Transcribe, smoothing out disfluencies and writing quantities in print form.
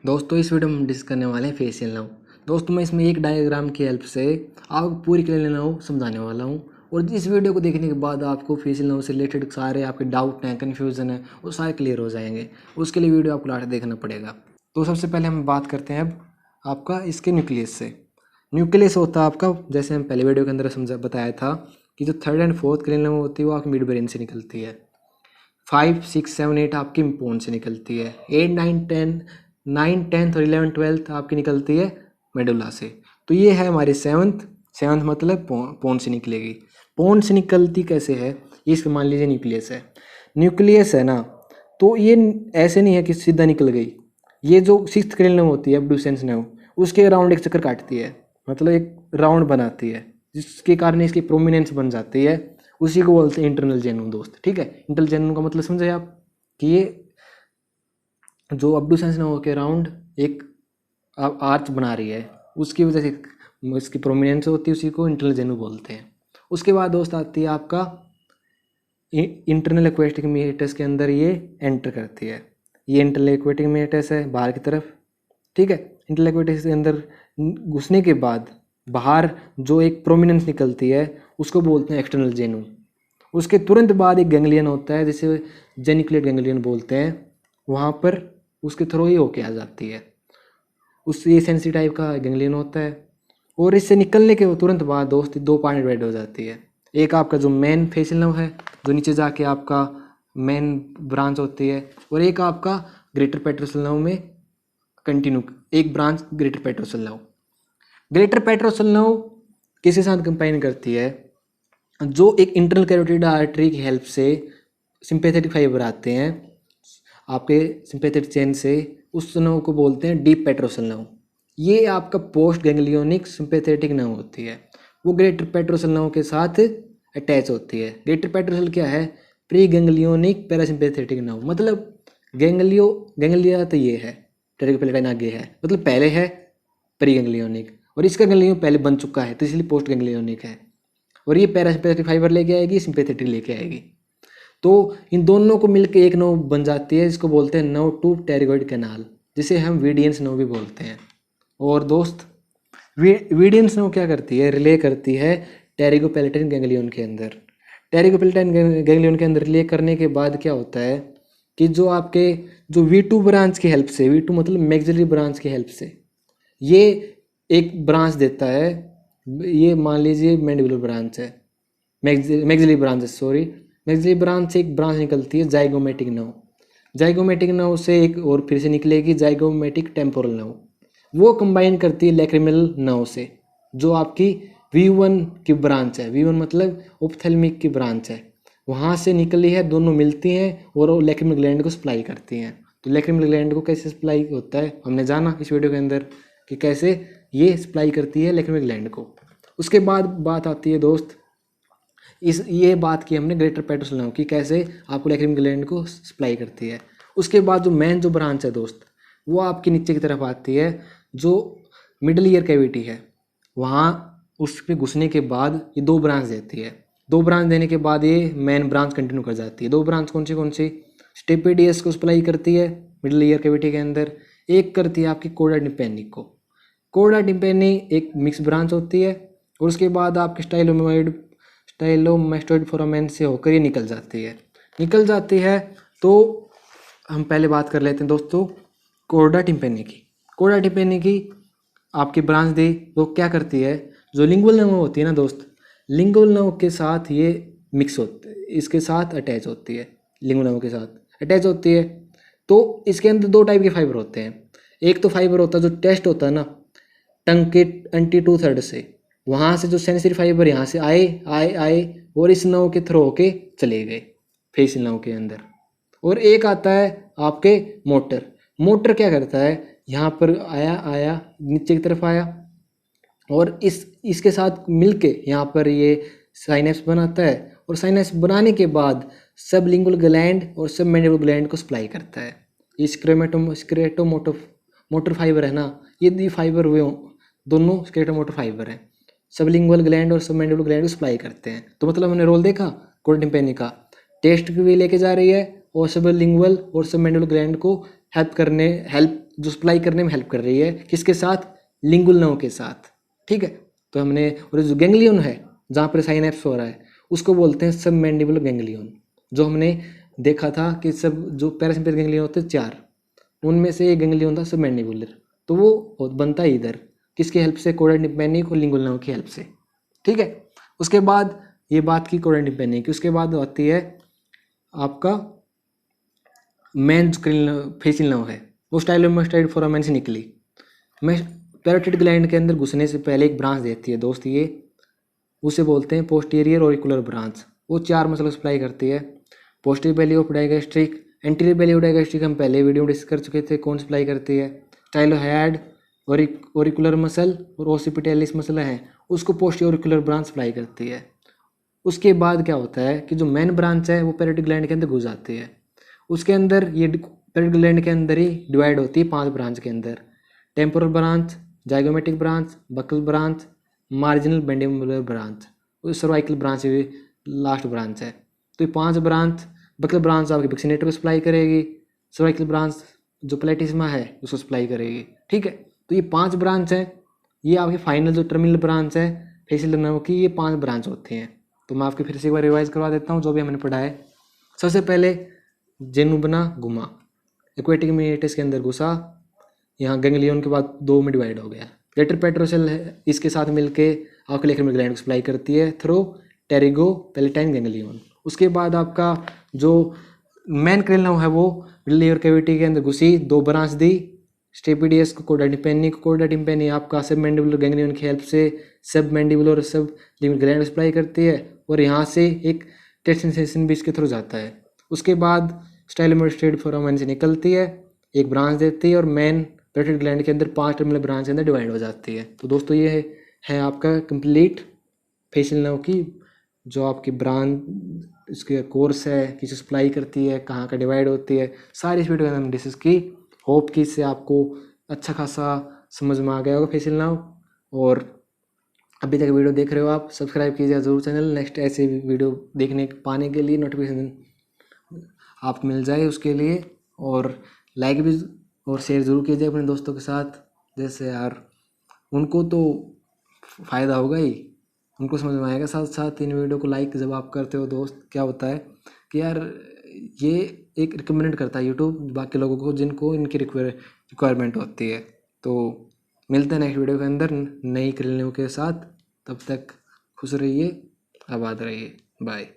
दोस्तों इस वीडियो में हम डिस्कस करने वाले हैं फेशियल नर्व। दोस्तों मैं इसमें एक डायग्राम की हेल्प से आपको पूरी क्लियर नर्व समझाने वाला हूं और इस वीडियो को देखने के बाद आपको फेशियल नर्व से रिलेटेड सारे आपके डाउट हैं, कन्फ्यूज़न है, वो सारे क्लियर हो जाएंगे। उसके लिए वीडियो आपको लास्ट देखना पड़ेगा। तो सबसे पहले हम बात करते हैं अब आपका इसके न्यूक्लियस से। न्यूक्लियस होता है आपका, जैसे हम पहले वीडियो के अंदर बताया था कि जो third and fourth clear nerve होती है वो आपकी मिड ब्रेन से निकलती है। 5, 6, 7, 8 आपकी पोन से निकलती है। 8, 9, 10, 9, 10 और 11, 12 आपकी निकलती है मेडुला से। तो ये है हमारी सेवन्थ मतलब पोन से निकलेगी। पोन से निकलती कैसे है, ये इस पे मान लीजिए न्यूक्लियस है ना, तो ये ऐसे नहीं है कि सीधा निकल गई। ये जो सिक्स्थ क्रेनियल नर्व होती है, एब्ड्यूसेंस नर्व, उसके अराउंड एक चक्कर काटती है, मतलब एक राउंड बनाती है, जिसके कारण इसकी प्रोमिनेंस बन जाती है। उसी को बोलते हैं इंटरनल जेनम दोस्त। ठीक है, इंटरनल जेनम का मतलब समझे आप कि ये जो अब्डुसेंस नर्व के अराउंड एक आर्च बना रही है, उसकी वजह से इसकी प्रोमिनेंस होती है, उसी को इंटरनल जेनम बोलते हैं। उसके बाद दोस्त आती है आपका इंटरनल एक्वेटिक मीटस के अंदर ये एंटर करती है। ये इंटरनल एक्वेटिक मीटस है बाहर की तरफ। ठीक है, इंटरनल एक्वेटिक के अंदर घुसने के बाद बाहर जो एक प्रोमिनेंस निकलती है उसको बोलते हैं एक्सटर्नल जेनम। उसके तुरंत बाद एक गैंग्लियन होता है जिसे जेनिकुलेट गैंग्लियन बोलते हैं, वहाँ पर उसके थ्रू ही होके आ जाती है। उस ये सेंसिटिव टाइप का गैंग्लियन होता है। और इससे निकलने के तुरंत बाद दोस्त दो पार्ट डिवाइड हो जाती है। एक आपका जो मेन फेशियल नर्व है, जो नीचे जाके आपका मेन ब्रांच होती है, और एक आपका ग्रेटर पेट्रोसल नर्व में कंटिन्यू एक branch greater petrosal nerve. Greater petrosal nerve किसके साथ कंबाइन करती है, जो एक इंटरनल कैरोटिड आर्टरी की हेल्प से सिंपैथेटिक फाइबर आते हैं आपके सिंपैथेटिक चेन से, उस नर्व को बोलते हैं डीप पेट्रोसल नर्व। ये आपका पोस्ट गैंग्लियोनिक सिंपैथेटिक नर्व होती है, वो ग्रेटर पेट्रोसल नर्व के साथ अटैच होती है। ग्रेटर पेट्रोसल क्या है, प्री गैंग्लियोनिक पैरासिम्पैथेटिक नर्व। मतलब गैंग्लिया तो ये है, टेरिकोपेलेटाइन आगे है, मतलब पहले है प्री गैंग्लियोनिक, और इसका गैंग्लियन पहले बन चुका है तो इसलिए पोस्ट गैंग्लियोनिक है। और ये पैरासिम्पैथेटिक फाइबर लेके आएगी, सिंपैथेटिक लेके आएगी, तो इन दोनों को मिलकर एक नर्व बन जाती है, जिसको बोलते हैं नर्व टू टेरिगोइड कैनाल, जिसे हम वीडियंस नर्व भी बोलते हैं। और दोस्त वीडियंस नर्व क्या करती है, रिले करती है टेरिगोपेलेटाइन गैंग्लियन के अंदर। टेरिगोपेलेटाइन गैंग्लियन के अंदर रिले करने के बाद क्या होता है कि जो आपके जो V2 ब्रांच की हेल्प से, V2 मतलब मैक्सिलरी ब्रांच की हेल्प से, ये एक ब्रांच देता है। ये मान लीजिए मैंडिबुलर ब्रांच है, मैक्सिलरी ब्रांच है, सॉरी, मैक्सिलरी ब्रांच से एक ब्रांच निकलती है जाइगोमेटिक नर्व। जाइगोमेटिक नर्व से एक और फिर से निकलेगी जाइगोमेटिक टेम्पोरल नर्व। वो कंबाइन करती है लैक्रिमल नर्व से, जो आपकी V1 की ब्रांच है। V1 मतलब ओप्थेल्मिक की ब्रांच है, वहाँ से निकली है, दोनों मिलती हैं और वो लैक्रिमल ग्लैंड को सप्लाई करती हैं। तो लैक्रिमल ग्लैंड को कैसे सप्लाई होता है हमने जाना इस वीडियो के अंदर कि कैसे ये सप्लाई करती है लैक्रिमल ग्लैंड को। उसके बाद बात आती है दोस्त, ये बात की हमने ग्रेटर पेट्रोसल नर्व की, कैसे आपको लैक्रिमल ग्लैंड को सप्लाई करती है। उसके बाद जो मेन जो ब्रांच है दोस्त, वो आपकी नीचे की तरफ आती है, जो मिडल ईयर कैविटी है, वहाँ उस पर घुसने के बाद ये दो ब्रांच देती है। दो ब्रांच देने के बाद ये मेन ब्रांच कंटिन्यू कर जाती है। दो ब्रांच कौन सी स्टेपेडियस को सप्लाई करती है मिडल ईयर कैविटी के अंदर, एक करती है आपकी कोडा टिम्पेनी को। कोडा टिम्पेनी एक मिक्स ब्रांच होती है, और उसके बाद आपके स्टाइलोमेस्टोइड फोरामेन से होकर ये निकल जाती है। तो हम पहले बात कर लेते हैं दोस्तों कोडा टिम्पेनी की। कोडा टिम्पेनी की आपकी ब्रांच दी तो क्या करती है, जो लिंगुअल नर्व होती है ना दोस्त, लिंगुअल नर्व के साथ ये मिक्स होती है, इसके साथ अटैच होती है, लिंगुअल नर्व के साथ अटैच होती है। तो इसके अंदर दो टाइप के फाइबर होते हैं। एक तो फाइबर होता है जो टेस्ट होता है ना, टंग के एंटी 2/3 से, वहाँ से जो सेंसिटिव फाइबर यहाँ से आए और इस नर्व के थ्रू होके चले गए फेशियल नर्व के अंदर। और एक आता है आपके मोटर क्या करता है, यहाँ पर आया नीचे की तरफ आया, और इसके साथ मिलके यहाँ पर ये साइनेप्स बनाता है, और साइनेप्स बनाने के बाद सब लिंगुअल ग्लैंड और सब मैंडिबुलर ग्लैंड को सप्लाई करता है। ये स्क्लेरोमोटर फाइबर है ना, ये फाइबर हुए दोनों स्क्लेरोमोटर फाइबर हैं, सब लिंगुअल ग्लैंड और सब मैंडिबुलर ग्लैंड को सप्लाई करते हैं। तो मतलब हमने रोल देखा कोडा टिम्पेनी का, टेस्ट भी लेके जा रही है और सब लिंगुअल और सब मैंडिबुलर ग्लैंड को हेल्प जो सप्लाई करने में हेल्प कर रही है, किसके साथ, लिंगुअल नर्व के साथ, ठीक है। तो हमने, और जो गैंग्लियन है जहाँ पर साइनेप्स हो रहा है उसको बोलते हैं सब मैंडिबुलर गैंग्लियन। जो हमने देखा था कि सब जो पैरासिम्पैथिक गैंग्लियन होते हैं 4, उनमें से एक गैंग्लियन था सब मैंडिबुलर, तो वो बनता है इधर किसकी हेल्प से, कोडा टिम्पैनिक और लिंगुअल नर्व की हेल्प से, ठीक है। उसके बाद ये बात की कोडा टिम्पैनिक की, उसके बाद आती है आपका मेन फेसियल नर्व है, वो स्टाइलोमास्टाइड फोरामेन से निकली। मैं पैरोटिड ग्लैंड के अंदर घुसने से पहले एक ब्रांच देती है दोस्त, ये उसे बोलते हैं पोस्टीरियर ऑरिकुलर ब्रांच। वो 4 मसल सप्लाई करती है। Posterior belly of digastric, anterior belly of digastric हम पहले वीडियो में डिस्कस कर चुके थे कौन सप्लाई करती है, स्टाइलोहेड, ऑरिकुलर मसल और ओसिपिटैलिस मसल है, उसको पोस्टीरियर ऑरिकुलर ब्रांच सप्लाई करती है। उसके बाद क्या होता है कि जो मेन ब्रांच है वो पैरोटिड ग्लैंड के अंदर घुस जाती है। उसके अंदर ये पैरोटिड ग्लैंड के अंदर ही डिवाइड होती है 5 ब्रांच के अंदर, temporal branch, zygomatic branch, buccal branch, marginal mandibular branch, cervical branch भी लास्ट ब्रांच है। तो ये 5 ब्रांच, बकल ब्रांच आपकी वैक्सीनेटर को सप्लाई करेगी, सर्वाइकल ब्रांच जो प्लेटिस्मा है उसको सप्लाई करेगी, ठीक है। तो ये 5 ब्रांच है, ये आपकी फाइनल जो टर्मिनल ब्रांच है फेसियल नर्व की, ये 5 ब्रांच होती हैं। तो मैं आपको फिर से एक बार रिवाइज करवा देता हूँ जो भी हमने पढ़ा है। सबसे पहले जेनुबना घुमा, एक्वेटिक मीनियटिस के अंदर घुसा, यहाँ गैंग्लियन के बाद 2 में डिवाइड हो गया। लेटर पेट्रोसेल है, इसके साथ मिलके आपके लेक्रिमल ग्लैंड को सप्लाई करती है थ्रो टेरिगो पैलेटाइन गैंग्लियन। उसके बाद आपका जो मेन क्रेल नर्व है वो लिवर कैविटी के अंदर घुसी, 2 ब्रांच दी, स्टेपिडियस को, कोडा टिम्पैनिक, कोडा टिम्पैनिक आपका सब मैंडिबुलर गैंग्लियन की हेल्प से सब मैंडिबुलर और सब लिवर ग्लैंड सप्लाई करती है, और यहाँ से एक टेस्ट सेंसेशन भी इसके थ्रू जाता है। उसके बाद स्टाइलोमेस्टेड फोरामेन से निकलती है, एक ब्रांच देती है और मेन पैरोटिड ग्लैंड के अंदर 5 टर्मिनल ब्रांच के अंदर डिवाइड हो जाती है। तो दोस्तों ये है आपका कंप्लीट फेशियल नर्व की जो आपकी ब्रांच इसके कोर्स है, किसे सप्लाई करती है, कहाँ का डिवाइड होती है, सारी इस वीडियो में हमने डिस्कस की। होप कि इससे आपको अच्छा खासा समझ में आ गया होगा फेशियल नर्व। और अभी तक वीडियो देख रहे हो आप, सब्सक्राइब कीजिए ज़रूर चैनल, नेक्स्ट ऐसे वीडियो देखने पाने के लिए, नोटिफिकेशन आपको मिल जाए उसके लिए। और लाइक भी और शेयर ज़रूर कीजिए अपने दोस्तों के साथ, जैसे यार उनको तो फ़ायदा होगा ही, उनको समझ में आएगा। साथ साथ इन वीडियो को लाइक जब आप करते हो दोस्त, क्या होता है कि यार ये एक रिकमेंड करता है यूट्यूब बाकी लोगों को जिनको इनकी रिक्वायरमेंट होती है। तो मिलते हैं नेक्स्ट वीडियो के अंदर नई क्लिनिक के साथ, तब तक खुश रहिए, आबाद रहिए, बाय।